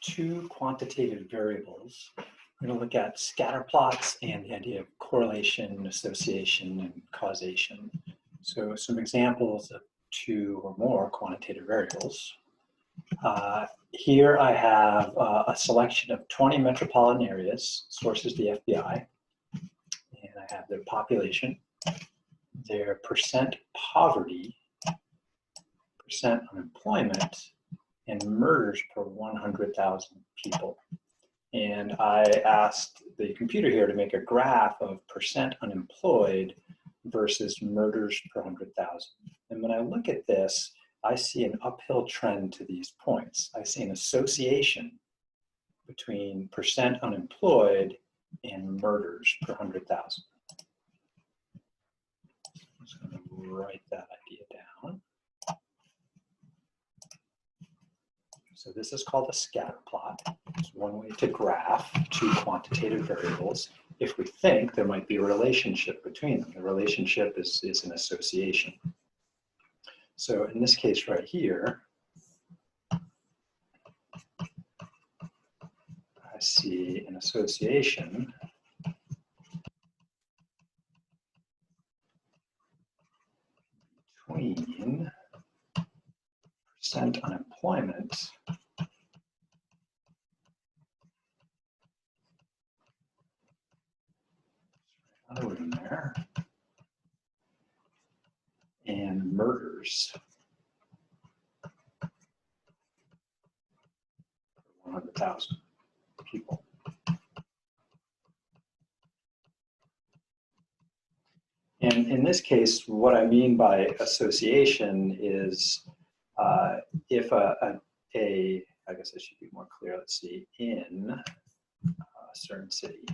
two quantitative variables. We're going to look at scatterplots and the idea of correlation, association, and causation. So some examples of two or more quantitative variables. Here I have a selection of 20 metropolitan areas, sources the FBI, and I have their population, their percent poverty, percent unemployment, and murders per 100,000 people. And I asked the computer here to make a graph of percent unemployed versus murders per 100,000. And when I look at this, I see an uphill trend to these points. I see an association between percent unemployed and murders per 100,000. I'm just going to write that idea down. So this is called a scatter plot. It's one way to graph two quantitative variables if we think there might be a relationship between them. The relationship is an association. So in this case right here, I see an association between percent unemployment another one in there, and murders per 100,000 people. And in this case, what I mean by association is if I guess I should be more clear, let's see, in a certain city,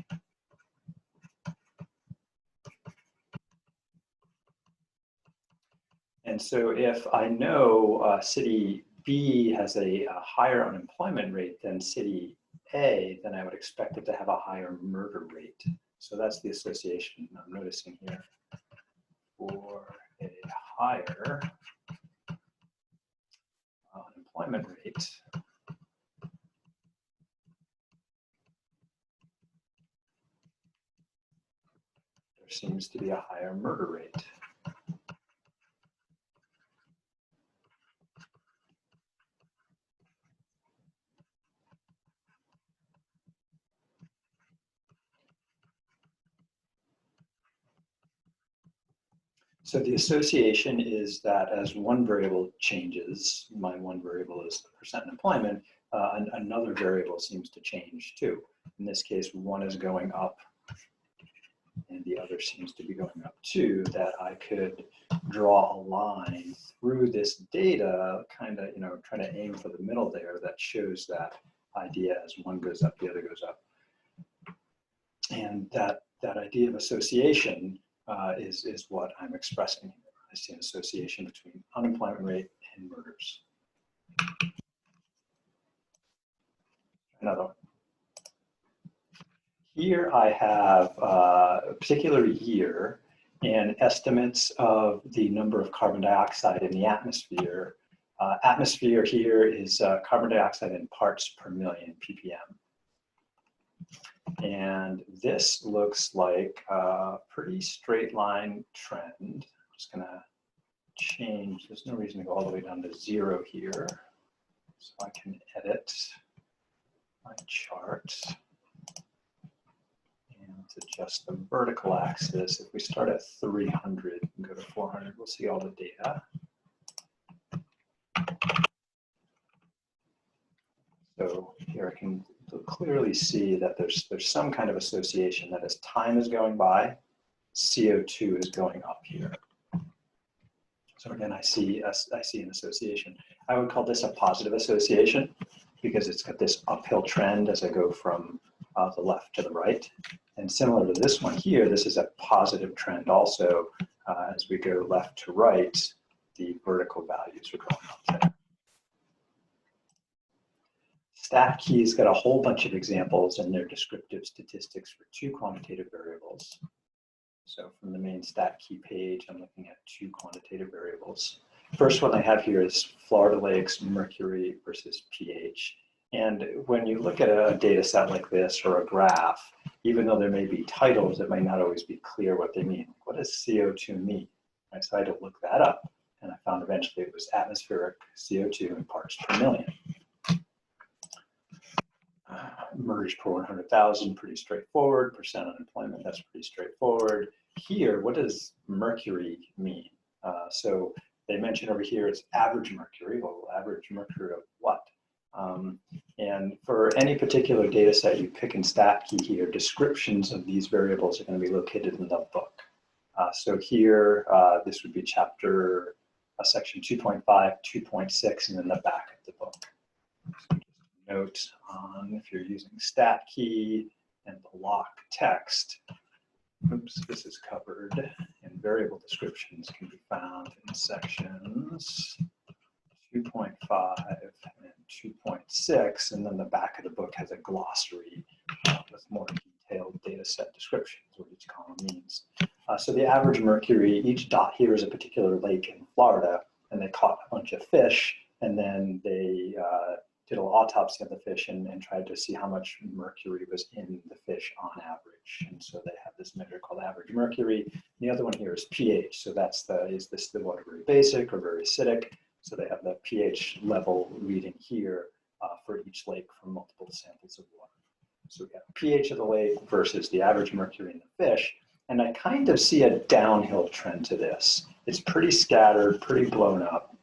and so if I know city B has a higher unemployment rate than city A, then I would expect it to have a higher murder rate. So that's the association I'm noticing here. For a higher unemployment rate, there seems to be a higher murder rate. So the association is that as one variable changes, my one variable is the percent unemployment, another variable seems to change too. In this case, one is going up and the other seems to be going up too, that I could draw a line through this data, kind of, trying to aim for the middle there that shows that idea as one goes up, the other goes up. And that idea of association is what I'm expressing here. I see an association between unemployment rate and murders. Another one. Here I have a particular year and estimates of the number of carbon dioxide in the atmosphere. Atmosphere here is carbon dioxide in parts per million, ppm. And this looks like a pretty straight line trend. I'm just going to change. There's no reason to go all the way down to 0 here. So I can edit my chart and adjust the vertical axis. If we start at 300 and go to 400, we'll see all the data. So here I can clearly see that there's some kind of association that as time is going by, CO2 is going up here. So again, I see an association. I would call this a positive association because it's got this uphill trend as I go from the left to the right. And similar to this one here, this is a positive trend also. As we go left to right, the vertical values are going up there. StatKey's got a whole bunch of examples in their descriptive statistics for two quantitative variables. So from the main StatKey page, I'm looking at two quantitative variables. First one I have here is Florida Lakes mercury versus pH. And when you look at a data set like this or a graph, even though there may be titles, it might not always be clear what they mean. What does CO2 mean? Right, so I had to look that up, and I found eventually it was atmospheric CO2 in parts per million. Merged per 100,000, pretty straightforward. Percent unemployment, that's pretty straightforward. Here, what does mercury mean? So they mention over here it's average mercury. Well, average mercury of what? And for any particular data set you pick in StatKey here, descriptions of these variables are going to be located in the book. So here, this would be chapter section 2.5, 2.6, and in the back of the book. So just note on if you're using StatKey and block text, oops, this is covered, and variable descriptions can be found in sections 2.5 and 2.6, and then the back of the book has a glossary with more detailed data set descriptions, what each column means. So the average mercury, each dot here is a particular lake in Florida, and they caught a bunch of fish, and then they did an autopsy of the fish and tried to see how much mercury was in the fish on average. And so they have this measure called average mercury. And the other one here is pH. So that's is this the water very basic or very acidic? So they have the pH level reading here for each lake from multiple samples of water. So we have pH of the lake versus the average mercury in the fish. And I kind of see a downhill trend to this. It's pretty scattered, pretty blown up.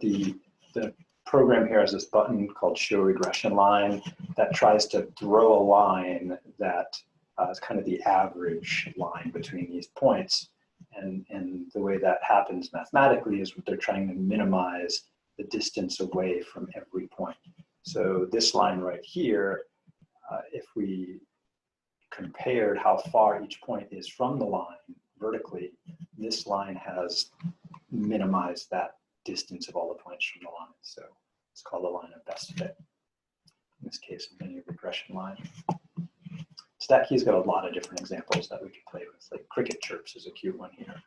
The program here has this button called Show Regression Line that tries to throw a line that is kind of the average line between these points. And the way that happens mathematically is they're trying to minimize the distance away from every point. So this line right here, if we compared how far each point is from the line vertically, this line has minimized that distance of all the points from the line. So it's called the line of best fit. In this case, a linear regression line. StatKey's got a lot of different examples that we could play with, like cricket chirps is a cute one here.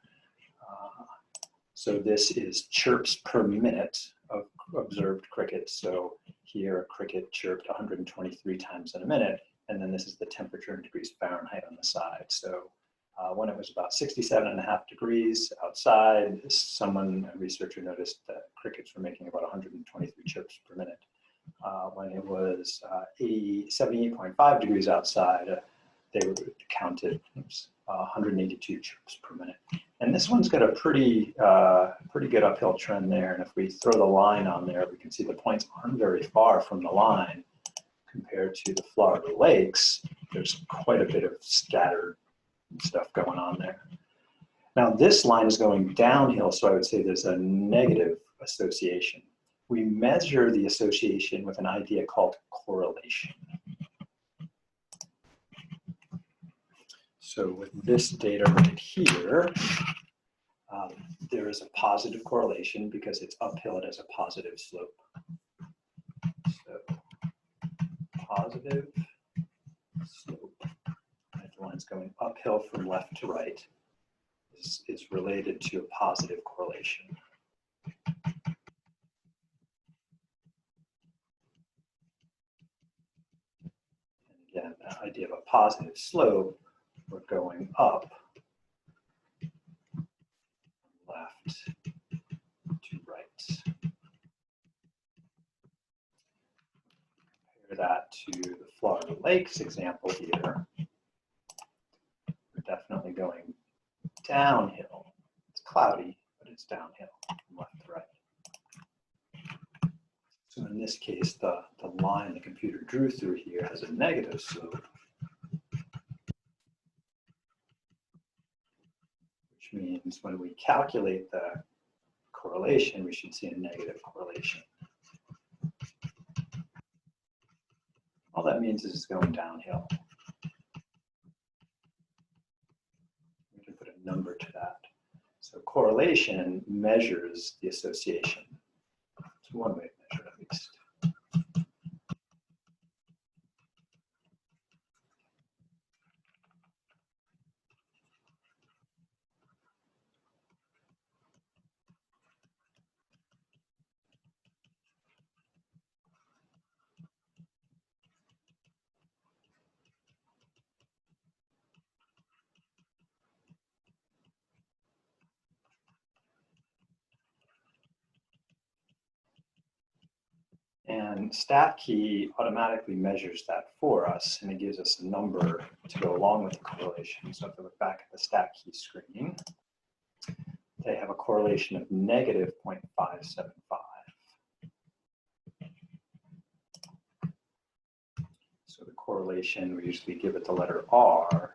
So this is chirps per minute of observed crickets. So here a cricket chirped 123 times in a minute, and then this is the temperature in degrees Fahrenheit on the side. So when it was about 67.5 degrees outside, a researcher noticed that crickets were making about 123 chirps per minute. When it was 78.5 degrees outside, they were counted 182 chirps per minute. And this one's got a pretty good uphill trend there. And if we throw the line on there, we can see the points aren't very far from the line compared to the Florida lakes. There's quite a bit of scattered stuff going on there. Now this line is going downhill, so I would say there's a negative association. We measure the association with an idea called correlation. So with this data right here, there is a positive correlation because it's uphill, it has a positive slope. So positive slope, right, the line's going uphill from left to right, is related to a positive correlation. Again, the idea of a positive slope, we're going up from left to right. Compare that to the Florida Lakes example here. We're definitely going downhill. It's cloudy, but it's downhill from left to right. So in this case, the line the computer drew through here has a negative slope, which means when we calculate the correlation, we should see a negative correlation. All that means is it's going downhill. We can put a number to that. So correlation measures the association. It's one way to measure it, at least. And StatKey automatically measures that for us, and it gives us a number to go along with the correlation. So if we look back at the StatKey screen, they have a correlation of negative 0.575. So the correlation, we usually give it the letter R,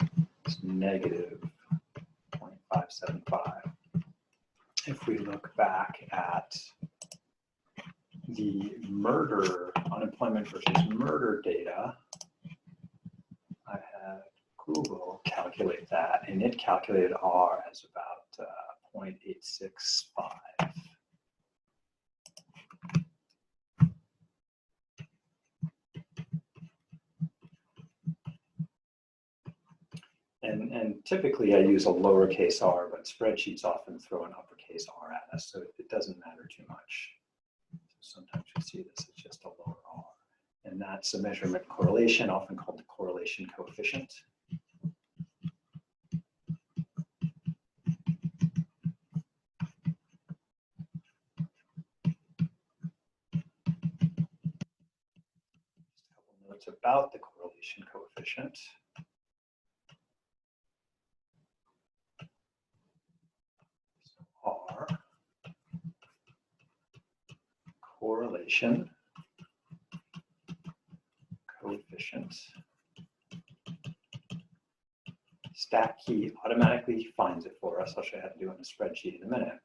is negative 0.575. If we look back at the murder, unemployment versus murder data, I had Google calculate that, and it calculated R as about 0.865. And typically I use a lowercase r, but spreadsheets often throw an uppercase r at us, so it doesn't matter too much. So sometimes you see this, it's just a lower r. And that's a measurement correlation, often called the correlation coefficient. Just a couple notes about the correlation coefficient. R, correlation coefficient. StatKey automatically finds it for us. I'll show you how to do it in a spreadsheet in a minute.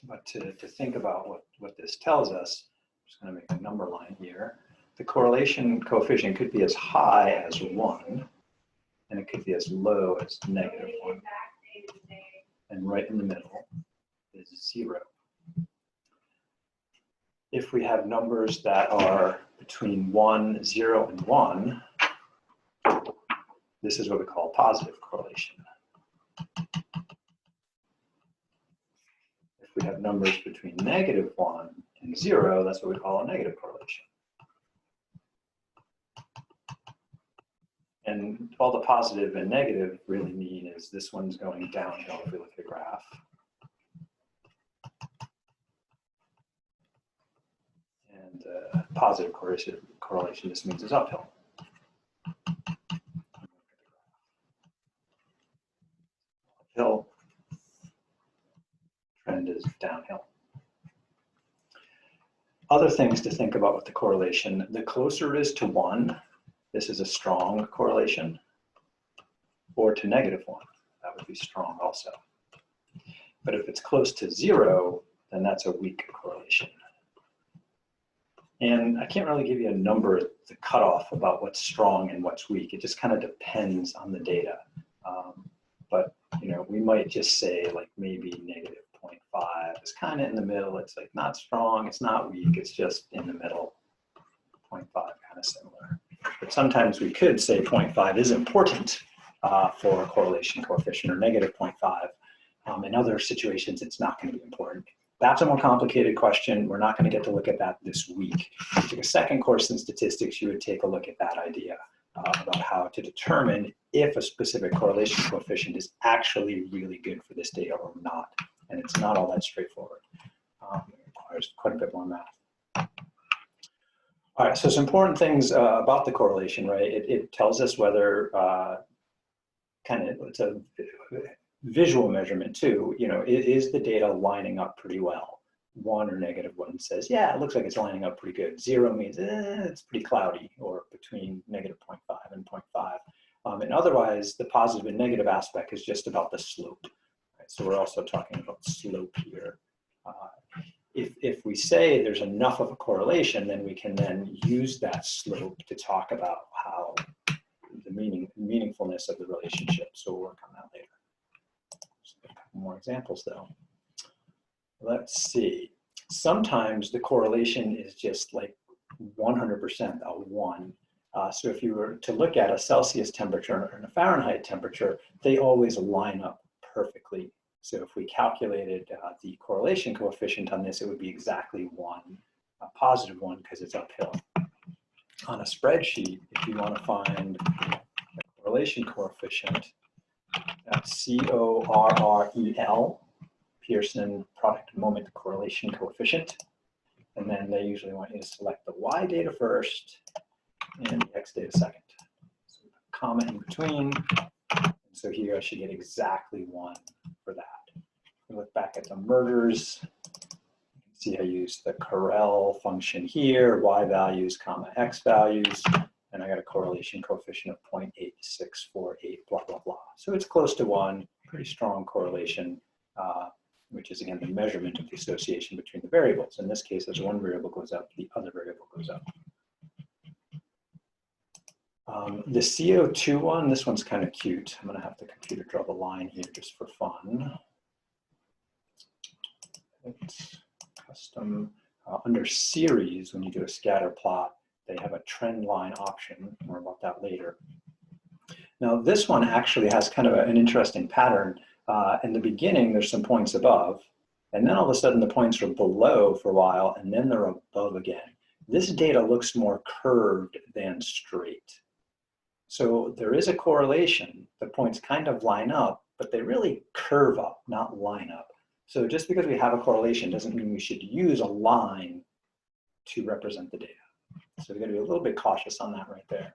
But to think about what this tells us, I'm just going to make a number line here. The correlation coefficient could be as high as 1, and it could be as low as negative 1. And right in the middle is 0. If we have numbers that are between 1, 0, and 1, this is what we call positive correlation. If we have numbers between negative 1 and 0, that's what we call a negative correlation. And all the positive and negative really mean is this one's going downhill if we look at the graph. And positive correlation just means it's uphill. Uphill, trend is downhill. Other things to think about with the correlation, the closer it is to 1, this is a strong correlation, or to negative 1, that would be strong also. But if it's close to 0, then that's a weak correlation. And I can't really give you a number, the cutoff about what's strong and what's weak. It just kind of depends on the data. But you know, we might just say like maybe negative 0.5 is kind of in the middle. It's like not strong, it's not weak, it's just in the middle. 0.5 kind of similar. But sometimes we could say 0.5 is important for a correlation coefficient, or negative 0.5. In other situations, it's not going to be important. That's a more complicated question. We're not going to get to look at that this week. If you took a second course in statistics, you would take a look at that idea about how to determine if a specific correlation coefficient is actually really good for this data or not. And it's not all that straightforward. It requires quite a bit more math. All right, so some important things about the correlation, right? It tells us whether it's a visual measurement too. You know, is the data lining up pretty well? 1 or negative 1 says, yeah, it looks like it's lining up pretty good. 0 means it's pretty cloudy, or between negative 0.5 and 0.5. And otherwise, the positive and negative aspect is just about the slope. Right? So we're also talking about slope here. If we say there's enough of a correlation, then we can then use that slope to talk about how the meaningfulness of the relationship. So we'll work on that later. Just a couple more examples though. Let's see. Sometimes the correlation is just like 100% a 1. So if you were to look at a Celsius temperature and a Fahrenheit temperature, they always line up perfectly. So if we calculated the correlation coefficient on this, it would be exactly 1, a positive 1, because it's uphill. On a spreadsheet, if you want to find the correlation coefficient, that's CORREL, Pearson product moment correlation coefficient. And then they usually want you to select the Y data first and the X data second. So comma in between. And so here I should get exactly 1 for that. If we look back at the mergers, you can see I use the correl function here, Y values, comma X values, and I got a correlation coefficient of 0.8648, blah, blah, blah. So it's close to 1, pretty strong correlation, which is again the measurement of the association between the variables. In this case, as one variable goes up, the other variable goes up. The CO2 one, this one's kind of cute. I'm gonna have the computer draw the line here just for fun. It's custom. Under series, when you do a scatter plot, they have a trend line option. More about that later. Now this one actually has kind of an interesting pattern. In the beginning, there's some points above, and then all of a sudden the points are below for a while, and then they're above again. This data looks more curved than straight. So there is a correlation. The points kind of line up, but they really curve up, not line up. So just because we have a correlation doesn't mean we should use a line to represent the data. So we've got to be a little bit cautious on that right there.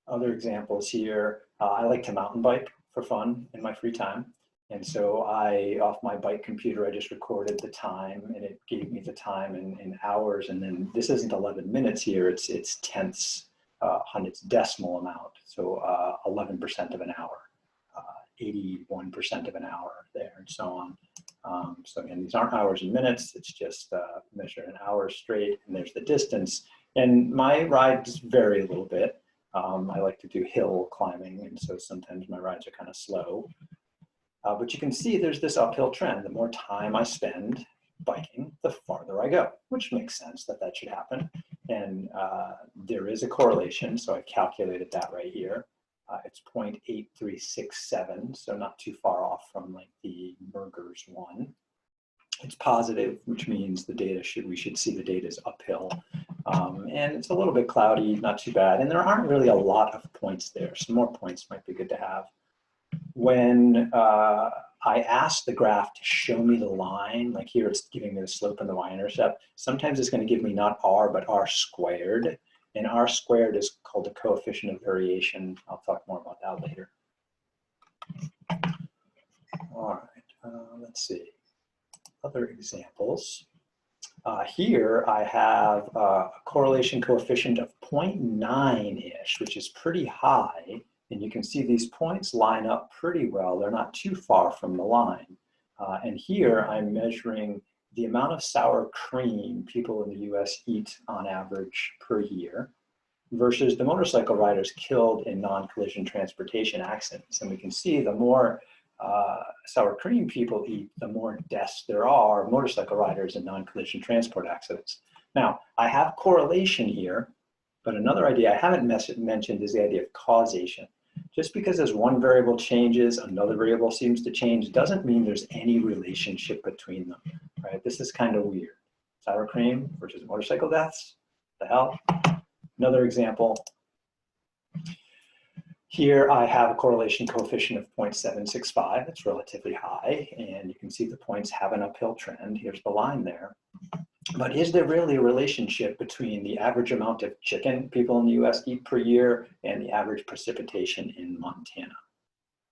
Other examples here, I like to mountain bike for fun in my free time. And so off my bike computer, I just recorded the time and it gave me the time in hours. And then this isn't 11 minutes here, it's tenths on its decimal amount. So 11% of an hour, 81% of an hour there and so on. So again, these aren't hours and minutes, it's just measured in hours straight, and there's the distance. And my rides vary a little bit. I like to do hill climbing, and so sometimes my rides are kind of slow. But you can see there's this uphill trend. The more time I spend biking, the farther I go, which makes sense that that should happen. And there is a correlation, so I calculated that right here. It's 0.8367, so not too far off from like the Mergers one. It's positive, which means the data we should see the data is uphill. And it's a little bit cloudy, not too bad. And there aren't really a lot of points there. Some more points might be good to have. When I ask the graph to show me the line, like here it's giving me the slope and the y-intercept, sometimes it's going to give me not r, but r squared. And r squared is called the coefficient of variation. I'll talk more about that later. All right, let's see. Other examples. Here I have a correlation coefficient of 0.9-ish, which is pretty high. And you can see these points line up pretty well. They're not too far from the line. And here I'm measuring the amount of sour cream people in the US eat on average per year versus the motorcycle riders killed in non-collision transportation accidents. And we can see the more sour cream people eat, the more deaths there are motorcycle riders in non-collision transport accidents. Now, I have correlation here, but another idea I haven't mentioned is the idea of causation. Just because as one variable changes, another variable seems to change, doesn't mean there's any relationship between them, right? This is kind of weird. Sour cream versus motorcycle deaths, what the hell? Another example. Here I have a correlation coefficient of 0.765. It's relatively high, and you can see the points have an uphill trend. Here's the line there. But is there really a relationship between the average amount of chicken people in the US eat per year and the average precipitation in Montana?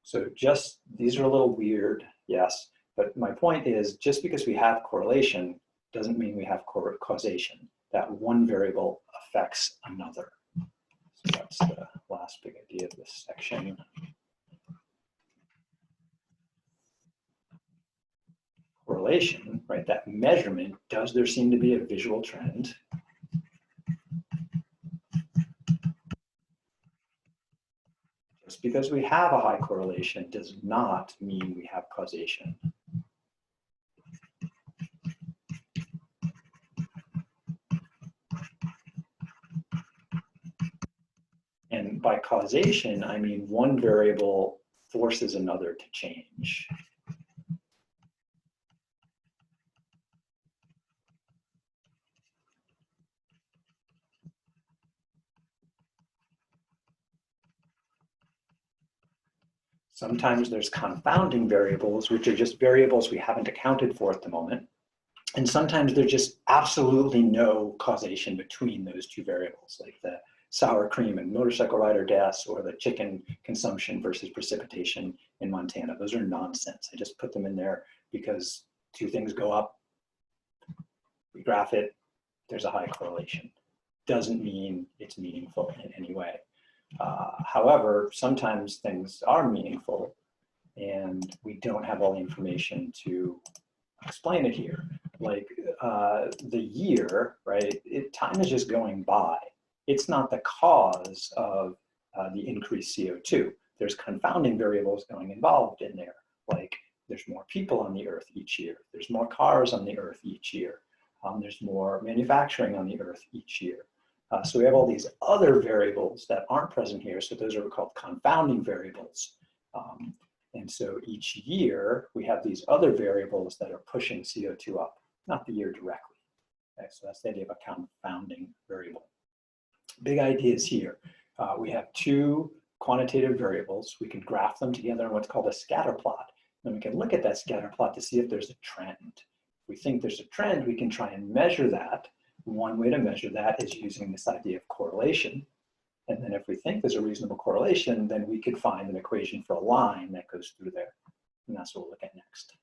So just, these are a little weird, yes, but my point is just because we have correlation doesn't mean we have causation. That one variable affects another. So that's the last big idea of this section. Correlation, right? That measurement, does there seem to be a visual trend? Just because we have a high correlation does not mean we have causation. And by causation, I mean one variable forces another to change. Sometimes there's confounding variables, which are just variables we haven't accounted for at the moment. And sometimes there's just absolutely no causation between those two variables, like the sour cream and motorcycle rider deaths or the chicken consumption versus precipitation in Montana. Those are nonsense. I just put them in there because two things go up, we graph it, there's a high correlation. Doesn't mean it's meaningful in any way. However, sometimes things are meaningful and we don't have all the information to explain it here. Like the year, right? Time is just going by. It's not the cause of the increased CO2. There's confounding variables involved in there. Like there's more people on the earth each year. There's more cars on the earth each year. There's more manufacturing on the earth each year. So we have all these other variables that aren't present here. So those are called confounding variables. And so each year we have these other variables that are pushing CO2 up, not the year directly. Okay, so that's the idea of a confounding variable. Big ideas here. We have two quantitative variables. We can graph them together in what's called a scatter plot. And we can look at that scatter plot to see if there's a trend. If we think there's a trend, we can try and measure that. One way to measure that is using this idea of correlation. And then if we think there's a reasonable correlation, then we could find an equation for a line that goes through there. And that's what we'll look at next.